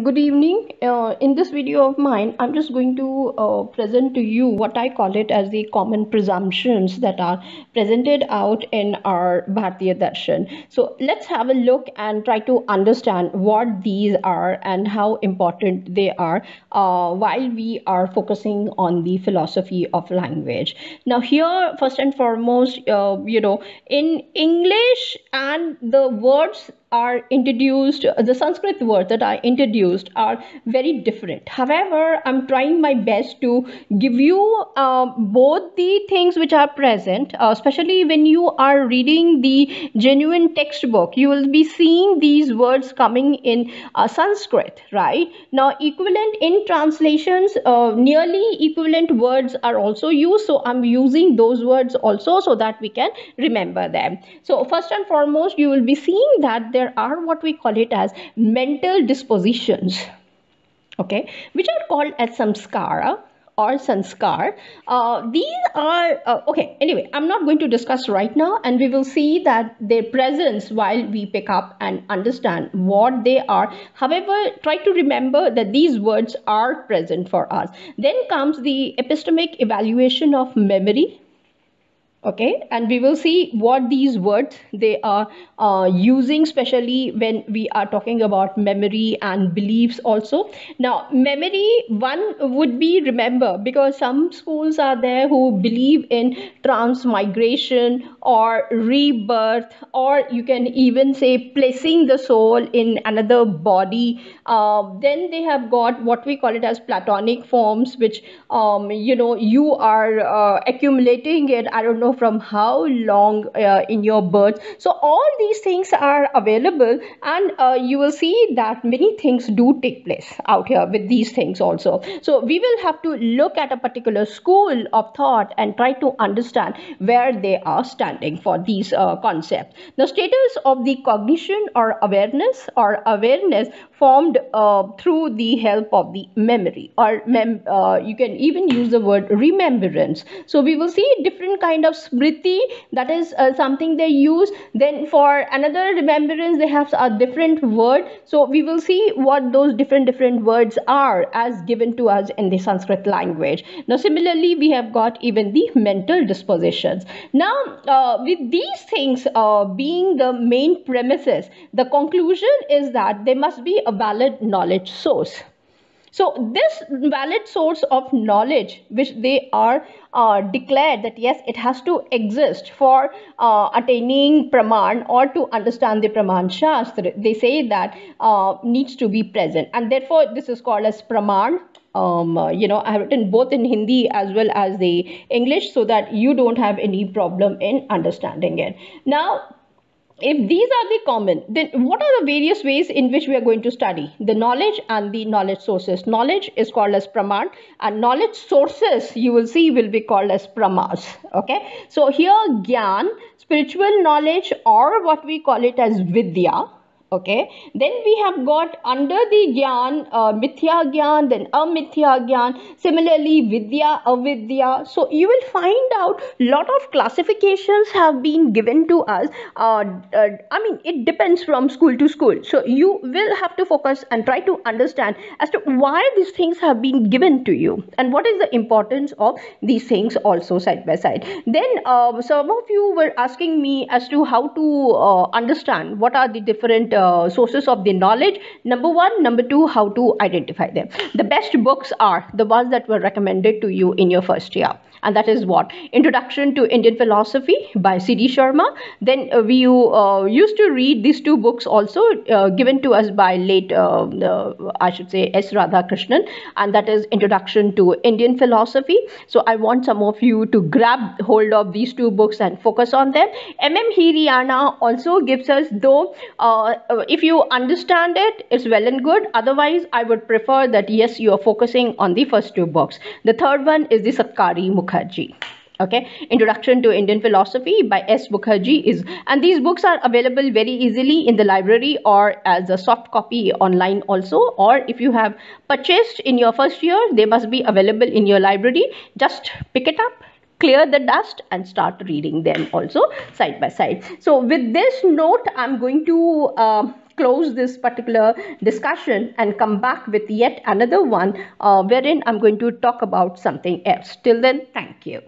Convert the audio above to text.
Good evening. In this video of mine, I'm just going to present to you what I call it as the common presumptions that are presented out in our Bharatiya Darshan. So let's have a look and try to understand what these are and how important they are while we are focusing on the philosophy of language. Now, here, first and foremost, in English and the words are introduced, the Sanskrit words that are introduced are very different. However, I'm trying my best to give you both the things which are present, especially when you are reading the genuine textbook. You will be seeing these words coming in Sanskrit, right? Now, equivalent in translations, nearly equivalent words are also used. So, I'm using those words also so that we can remember them. So, first and foremost, you will be seeing that there are what we call it as mental dispositions, okay, which are called as samskara or sanskar. These are okay. Anyway, I'm not going to discuss right now, and we will see that their presence while we pick up and understand what they are. However, try to remember that these words are present for us. Then comes the epistemic evaluation of memory, okay, and we will see what these words they are using, especially when we are talking about memory and beliefs also. Now, memory, one would be remember, because some schools are there who believe in transmigration or rebirth, or you can even say placing the soul in another body. Then they have got what we call it as platonic forms, which you are accumulating it, I don't know from how long in your birth. So all these things are available, and you will see that many things do take place out here with these things also. So we will have to look at a particular school of thought and try to understand where they are standing for these concepts. The status of the cognition or awareness formed through the help of the memory, or you can even use the word remembrance. So we will see different kind of smriti, that is something they use. Then for another remembrance they have a different word. So we will see what those different words are as given to us in the Sanskrit language. Now similarly we have got even the mental dispositions. Now with these things being the main premises, the conclusion is that there must be a valid knowledge source. So this valid source of knowledge, which they are declared that yes, it has to exist for attaining praman or to understand the praman shastra, they say that needs to be present, and therefore this is called as praman. I have written both in Hindi as well as the English so that you don't have any problem in understanding it. Now, if these are the common, then what are the various ways in which we are going to study the knowledge and the knowledge sources? Knowledge is called as praman, and knowledge sources you will see will be called as pramas. Okay, so here gyan, spiritual knowledge, or what we call it as vidya. Okay, then we have got under the gyan, mithya gyan, then amithya gyan, similarly vidya, avidya. So you will find out lot of classifications have been given to us. I mean, it depends from school to school, so you will have to focus and try to understand as to why these things have been given to you and what is the importance of these things also side by side. Then some of you were asking me as to how to understand what are the different sources of the knowledge. Number one, number two, how to identify them. The best books are the ones that were recommended to you in your first year, and that is what Introduction to Indian Philosophy by C.D. Sharma. Then we used to read these two books also given to us by late I should say S. Radhakrishnan, and that is Introduction to Indian Philosophy. So I want some of you to grab hold of these two books and focus on them. M.M. Hiriana also gives us, though if you understand it, it's well and good. Otherwise, I would prefer that yes, you are focusing on the first two books. The third one is the Satkari Mukherjee. Okay, Introduction to Indian Philosophy by S. Mukherjee is, and these books are available very easily in the library or as a soft copy online also, or if you have purchased in your first year, they must be available in your library. Just pick it up, clear the dust, and start reading them also side by side. So with this note, I'm going to close this particular discussion and come back with yet another one wherein I'm going to talk about something else. Till then, thank you.